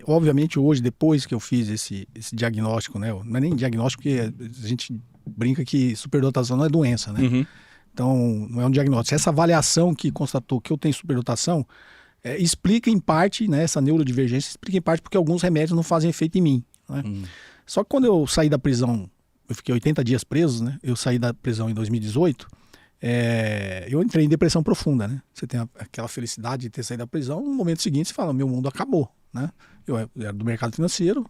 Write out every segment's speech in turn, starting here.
Obviamente hoje, depois que eu fiz esse diagnóstico, né? Não é nem diagnóstico, porque a gente brinca que superdotação não é doença, né? Uhum. Então, não é um diagnóstico. Essa avaliação que constatou que eu tenho superdotação explica em parte, né? Essa neurodivergência explica em parte porque alguns remédios não fazem efeito em mim, né? Só que quando eu saí da prisão, eu fiquei 80 dias preso, né? Eu saí da prisão em 2018, eu entrei em depressão profunda, né? Você tem aquela felicidade de ter saído da prisão, no momento seguinte você fala, meu mundo acabou, né? Eu era do mercado financeiro,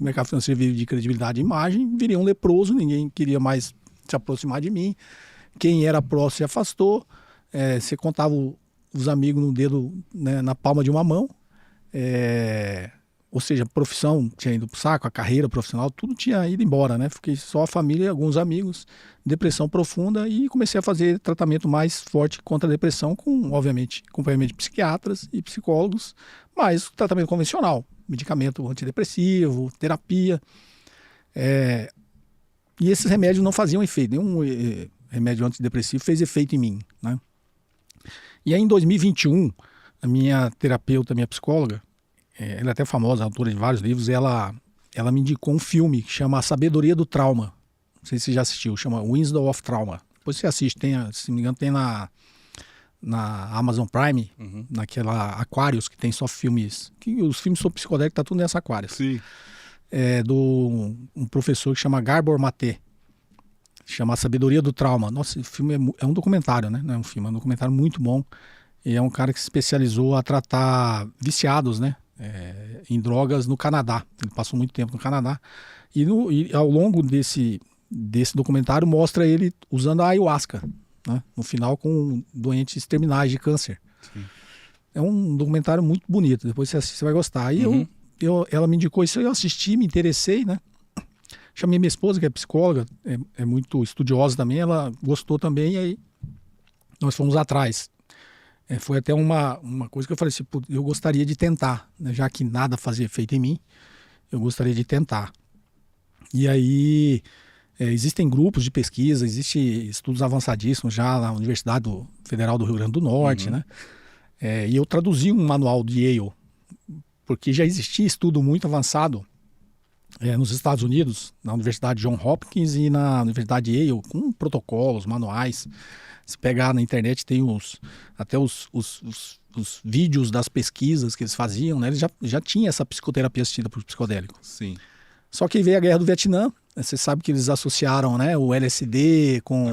o mercado financeiro vive de credibilidade e imagem, virei um leproso, ninguém queria mais se aproximar de mim, quem era próximo se afastou, você contava os amigos no dedo, né, na palma de uma mão, ou seja, a profissão tinha ido pro saco, a carreira profissional, tudo tinha ido embora, né? Fiquei só a família e alguns amigos, depressão profunda, e comecei a fazer tratamento mais forte contra a depressão, com, obviamente, acompanhamento de psiquiatras e psicólogos, mas tratamento convencional, medicamento antidepressivo, terapia. E esses remédios não faziam efeito, nenhum remédio antidepressivo fez efeito em mim, né? E aí em 2021, a minha terapeuta, minha psicóloga, ela é até famosa, autora de vários livros, ela me indicou um filme que chama A Sabedoria do Trauma. Não sei se você já assistiu, chama Wisdom of Trauma. Depois você assiste, se não me engano tem na Amazon Prime, naquela Aquarius, que tem só filmes, que os filmes sobre psicodélico tá tudo nessa Aquarius. Sim. Do um professor que chama Gabor Maté, chama A Sabedoria do Trauma. Nossa, esse filme é um documentário, né? Não é um filme, é um documentário muito bom. E é um cara que se especializou a tratar viciados, né? Em drogas no Canadá. Ele passou muito tempo no Canadá. E ao longo desse documentário mostra ele usando a ayahuasca, né? No final com doentes terminais de câncer. Sim. É um documentário muito bonito. Depois você assiste, você vai gostar. Aí ela me indicou isso, eu assisti, me interessei, né? Chamei minha esposa, que é psicóloga, é muito estudiosa também, ela gostou também, e aí nós fomos atrás. Foi até uma coisa que eu falei assim, eu gostaria de tentar, né? Já que nada fazia efeito em mim, eu gostaria de tentar. E aí existem grupos de pesquisa, existem estudos avançadíssimos já na Universidade Federal do Rio Grande do Norte, né? E eu traduzi um manual de Yale, porque já existia estudo muito avançado nos Estados Unidos, na Universidade John Hopkins e na Universidade Yale, com protocolos, manuais. Se pegar na internet tem até os vídeos das pesquisas que eles faziam, né? Eles já tinham essa psicoterapia assistida por psicodélico. Sim. Só que veio a Guerra do Vietnã, você sabe que eles associaram, né, o LSD com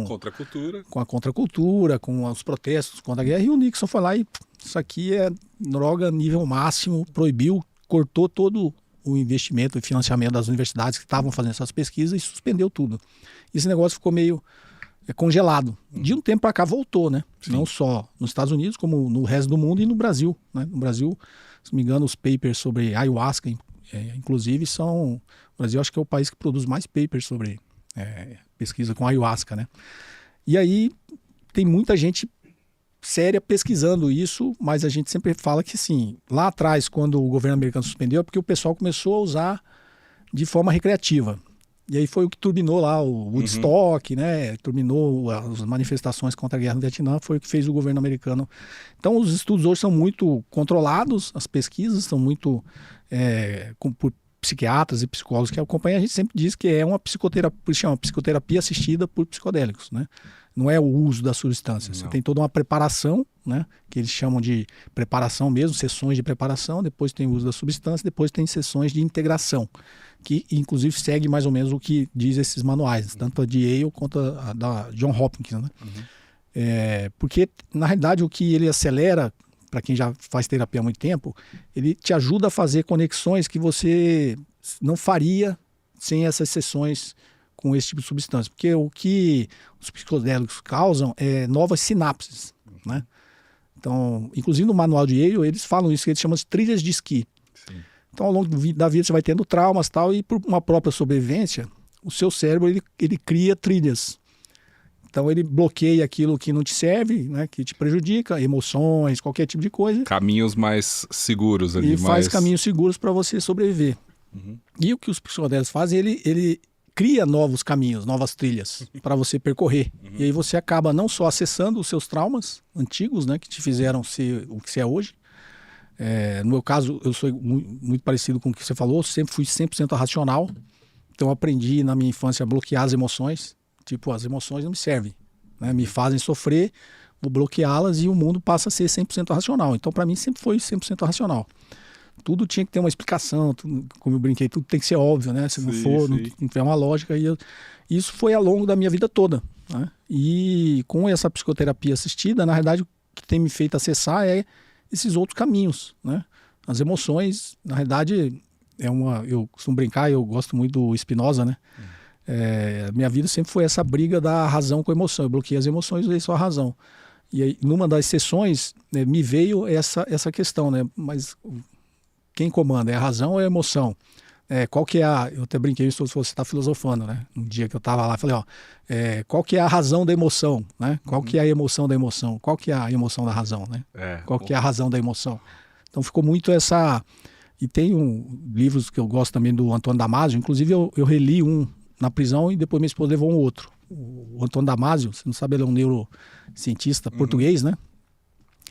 a contracultura, com os protestos contra a guerra, e o Nixon foi lá e isso aqui é droga nível máximo, proibiu, cortou todo o investimento e financiamento das universidades que estavam fazendo essas pesquisas e suspendeu tudo. Esse negócio ficou meio congelado. De um tempo para cá voltou, né? Sim. Não só nos Estados Unidos, como no resto do mundo e no Brasil, né? No Brasil, se não me engano, os papers sobre ayahuasca, inclusive, o Brasil acho que é o país que produz mais papers sobre pesquisa com ayahuasca, né? E aí tem muita gente séria pesquisando isso, mas a gente sempre fala que, assim, lá atrás, quando o governo americano suspendeu, é porque o pessoal começou a usar de forma recreativa. E aí foi o que turbinou lá o Woodstock, né? Turbinou as manifestações contra a guerra no Vietnã, foi o que fez o governo americano. Então os estudos hoje são muito controlados, as pesquisas são muito por psiquiatras e psicólogos que acompanham. A gente sempre diz que é uma psicoterapia assistida por psicodélicos, né? Não é o uso da substância. Você tem toda uma preparação, né? Que eles chamam de preparação mesmo, sessões de preparação, depois tem o uso da substância, depois tem sessões de integração, que inclusive segue mais ou menos o que diz esses manuais, tanto a de Yale quanto a da John Hopkins, né? Porque, na realidade, o que ele acelera, para quem já faz terapia há muito tempo, ele te ajuda a fazer conexões que você não faria sem essas sessões com esse tipo de substância. Porque o que os psicodélicos causam é novas sinapses, né? Então, inclusive no manual de Yale, eles falam isso, que eles chamam de trilhas de esqui. Sim. Então, ao longo da vida, você vai tendo traumas e tal, e por uma própria sobrevivência, o seu cérebro, ele cria trilhas. Então, ele bloqueia aquilo que não te serve, né, que te prejudica, emoções, qualquer tipo de coisa. Caminhos mais seguros ali. E faz caminhos seguros para você sobreviver. E o que os psicodélicos fazem, ele cria novos caminhos, novas trilhas para você percorrer. E aí você acaba não só acessando os seus traumas antigos, né, que te fizeram ser o que você é hoje, No meu caso, eu sou muito parecido com o que você falou, sempre fui 100% racional, então eu aprendi na minha infância a bloquear as emoções, tipo, as emoções não me servem, né? Me fazem sofrer, vou bloqueá-las e o mundo passa a ser 100% racional. Então, para mim, sempre foi 100% racional. Tudo tinha que ter uma explicação, tudo, como eu brinquei, tudo tem que ser óbvio, né? Se não for, não tiver uma lógica. Isso foi ao longo da minha vida toda, né? E com essa psicoterapia assistida, na verdade, o que tem me feito acessar é esses outros caminhos, né? As emoções, na verdade, eu costumo brincar, eu gosto muito do Spinoza, né? Minha vida sempre foi essa briga da razão com a emoção. Eu bloqueei as emoções e usei só a razão. E aí, numa das sessões, me veio essa questão, né? Mas quem comanda? É a razão ou é a emoção? Qual que é eu até brinquei isso se você está filosofando, né? Um dia que eu estava lá, falei, qual que é a razão da emoção, né? Qual que é a emoção da emoção? Qual que é a emoção da razão, né? Qual que é a razão da emoção? Então ficou muito essa... E tem livros que eu gosto também do Antônio Damasio, inclusive eu reli um na prisão e depois minha esposa levou um outro. O Antônio Damasio, você não sabe, ele é um neurocientista português, né?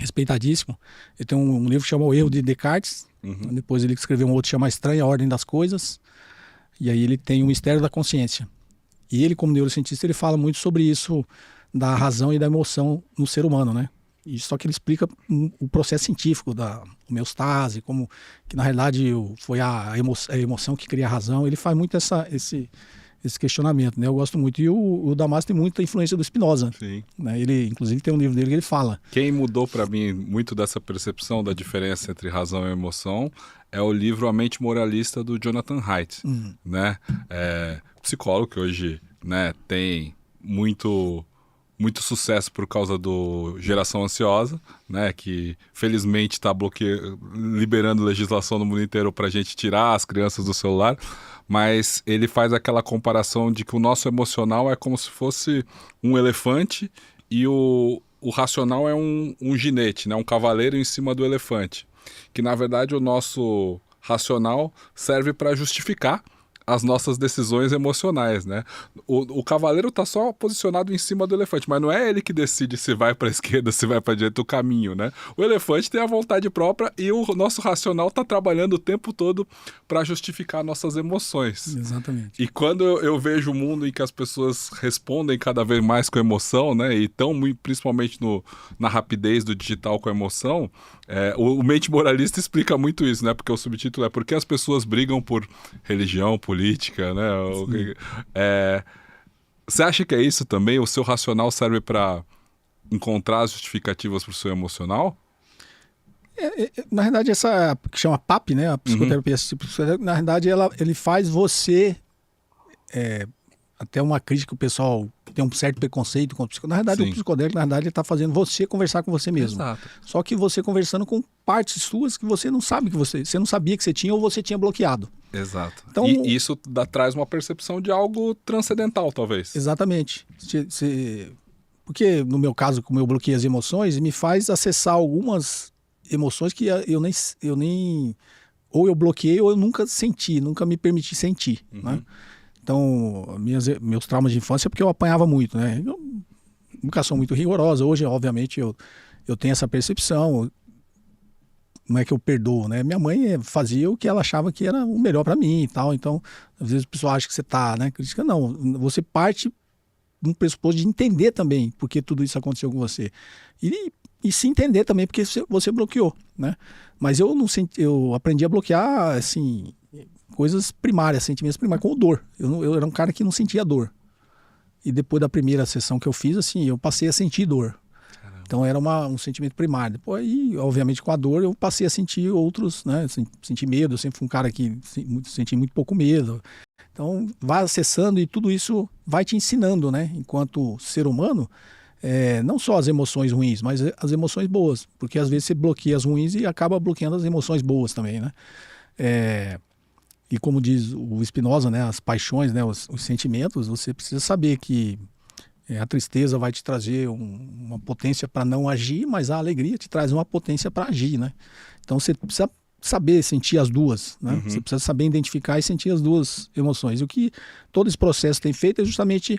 Respeitadíssimo. Ele tem um livro que chama O Erro de Descartes. Depois ele escreveu um outro que chama A Estranha Ordem das Coisas. E aí ele tem o Mistério da Consciência. E ele, como neurocientista, ele fala muito sobre isso, da razão e da emoção no ser humano, né? E só que ele explica o processo científico da homeostase, como que na realidade foi a emoção que cria a razão. Ele faz muito esse questionamento, né? Eu gosto muito. E o Damasio tem muita influência do Spinoza. Sim. Né? Ele, inclusive, tem um livro dele que ele fala. Quem mudou para mim muito dessa percepção da diferença entre razão e emoção é o livro A Mente Moralista, do Jonathan Haidt, né? Psicólogo que hoje, né, tem muito sucesso por causa do Geração Ansiosa, né, que felizmente está liberando legislação no mundo inteiro para a gente tirar as crianças do celular, mas ele faz aquela comparação de que o nosso emocional é como se fosse um elefante e o racional é um ginete, né, um cavaleiro em cima do elefante, que na verdade o nosso racional serve para justificar as nossas decisões emocionais, né? O cavaleiro está só posicionado em cima do elefante, mas não é ele que decide se vai para a esquerda, se vai para a direita, o caminho, né? O elefante tem a vontade própria e o nosso racional está trabalhando o tempo todo para justificar nossas emoções. Exatamente. E quando eu vejo o mundo em que as pessoas respondem cada vez mais com emoção, né? E estão principalmente na rapidez do digital com emoção, o Mente Moralista explica muito isso, né? Porque o subtítulo é Por que as pessoas brigam por religião, política, né? Você acha que é isso também? O seu racional serve para encontrar as justificativas para o seu emocional? Na verdade, essa que chama PAP, né? A psicoterapia, na verdade, ele faz você... até uma crítica que o pessoal tem um certo preconceito com o psicodélico. Na verdade, o psicodélico, na verdade, ele está fazendo você conversar com você mesmo. Exato. Só que você conversando com partes suas que você não sabe você não sabia que você tinha ou você tinha bloqueado. Exato. Então, e isso traz uma percepção de algo transcendental, talvez. Exatamente. Porque, no meu caso, como eu bloqueei as emoções, me faz acessar algumas emoções que eu nem... Ou eu bloqueei ou eu nunca senti, nunca me permiti sentir, né? Então, meus traumas de infância é porque eu apanhava muito, né? Eu nunca sou muito rigorosa. Hoje, obviamente, eu tenho essa percepção. Não é que eu perdoo, né? Minha mãe fazia o que ela achava que era o melhor para mim e tal. Então, às vezes o pessoal acha que você tá, né? Crítica, não. Você parte de um pressuposto de entender também por que tudo isso aconteceu com você. E se entender também porque você bloqueou, né? Mas eu aprendi a bloquear, assim... coisas primárias, sentimentos primários, como dor. Eu era um cara que não sentia dor. E depois da primeira sessão que eu fiz, assim, eu passei a sentir dor. Caramba. Então era um sentimento primário. Depois, aí, obviamente, com a dor, eu passei a sentir outros, né? Sentir medo. Eu sempre fui um cara que senti muito pouco medo. Então, vai acessando e tudo isso vai te ensinando, né? Enquanto ser humano, não só as emoções ruins, mas as emoções boas. Porque às vezes você bloqueia as ruins e acaba bloqueando as emoções boas também, né? E como diz o Spinoza, né, as paixões, né, os sentimentos, você precisa saber que a tristeza vai te trazer uma potência para não agir, mas a alegria te traz uma potência para agir, né? Então você precisa saber sentir as duas, né? Você precisa saber identificar e sentir as duas emoções. E o que todo esse processo tem feito é justamente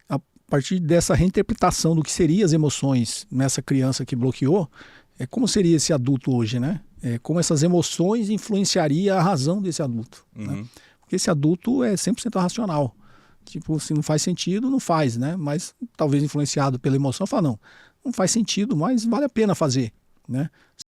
a partir dessa reinterpretação do que seriam as emoções nessa criança que bloqueou, como seria esse adulto hoje, né? como essas emoções influenciariam a razão desse adulto. Né? Porque esse adulto é 100% racional. Tipo, se não faz sentido, não faz, né? Mas talvez influenciado pela emoção, fala, não faz sentido, mas vale a pena fazer, né?